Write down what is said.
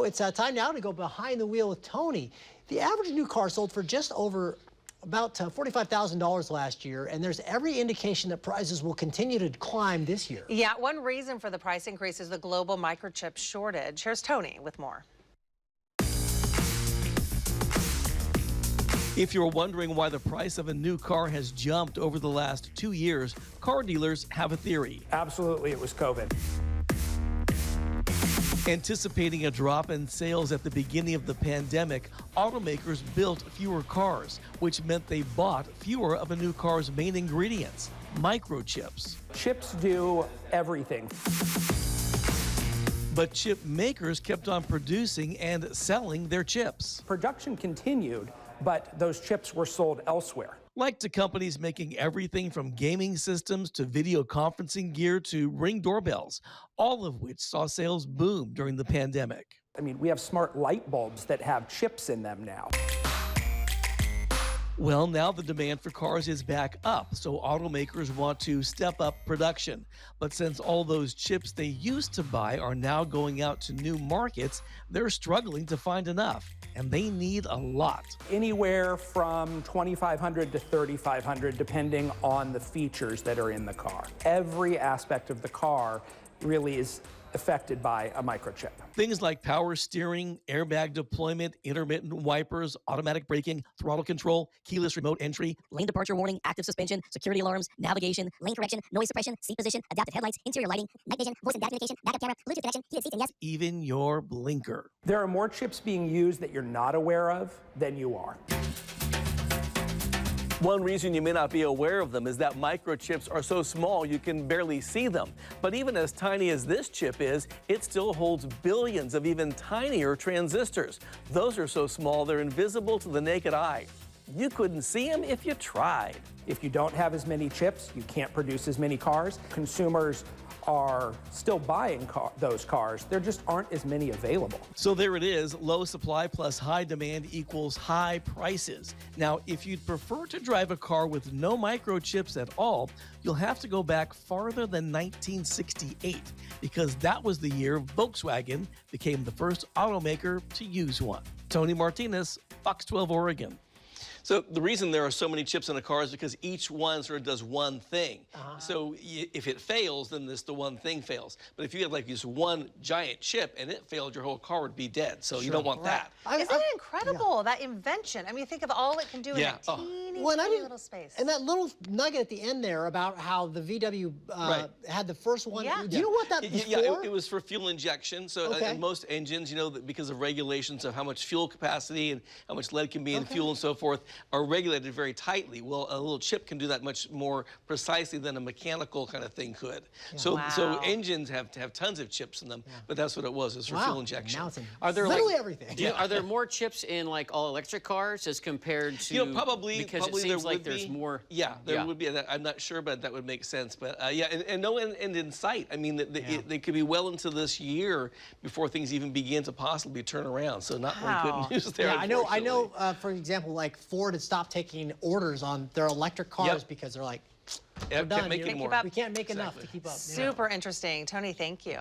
It's time now to go behind the wheel with Tony. The average new car sold for just over about $45,000 last year, and there's every indication that prices will continue to climb this year. Yeah, one reason for the price increase is the global microchip shortage. Here's Tony with more. If you're wondering why the price of a new car has jumped over the last 2 years, car dealers have a theory. Absolutely, it was COVID. Anticipating a drop in sales at the beginning of the pandemic, automakers built fewer cars, which meant they bought fewer of a new car's main ingredients, microchips. Chips do everything. But chip makers kept on producing and selling their chips. Production continued, but those chips were sold elsewhere. Like to companies making everything from gaming systems to video conferencing gear to Ring doorbells, all of which saw sales boom during the pandemic. I mean, we have smart light bulbs that have chips in them now. Well, now the demand for cars is back up, so automakers want to step up production. But since all those chips they used to buy are now going out to new markets, they're struggling to find enough, and they need a lot. Anywhere from $2,500 to $3,500, depending on the features that are in the car. Every aspect of the car really is affected by a microchip. Things like power steering, airbag deployment, intermittent wipers, automatic braking, throttle control, keyless remote entry, lane departure warning, active suspension, security alarms, navigation, lane correction, noise suppression, seat position, adaptive headlights, interior lighting, night vision, voice and data communication, backup camera, Bluetooth connection, heated seats, and yes, even your blinker. There are more chips being used that you're not aware of than you are. One reason you may not be aware of them is that microchips are so small you can barely see them. But even as tiny as this chip is, it still holds billions of even tinier transistors. Those are so small they're invisible to the naked eye. You couldn't see them if you tried. If you don't have as many chips, you can't produce as many cars. Consumers are still buying those cars. There just aren't as many available. So there it is, low supply plus high demand equals high prices. Now, if you'd prefer to drive a car with no microchips at all, you'll have to go back farther than 1968, because that was the year Volkswagen became the first automaker to use one. Tony Martinez, Fox 12 Oregon. So the reason there are so many chips in a car is because each one sort of does one thing. So if it fails, then the one thing fails. But if you had like this one giant chip and it failed, your whole car would be dead. So you don't want that. Isn't it incredible, that invention? I mean, think of all it can do in that teeny little space. And that little nugget at the end there about how the VW had the first one. Yeah. Do you know what that was for? It was for fuel injection. So in most engines, you know, because of regulations of how much fuel capacity and how much lead can be in fuel and so forth, are regulated very tightly. Well, a little chip can do that much more precisely than a mechanical kind of thing could. So engines have tons of chips in them, but that's what it was. It's for fuel injection. Now it's Are there literally everything. Are there more chips in like all electric cars as compared to? Probably because probably it seems there like would there's be more. Yeah, there would be. I'm not sure, but that would make sense. But and no end in sight. I mean, they could be well into this year before things even begin to possibly turn around. So not one good news there. Yeah, I know. For example, like Ford had stopped taking orders on their electric cars because they're like, we're done. Can't make We can't make enough to keep up. Super interesting. Tony, thank you.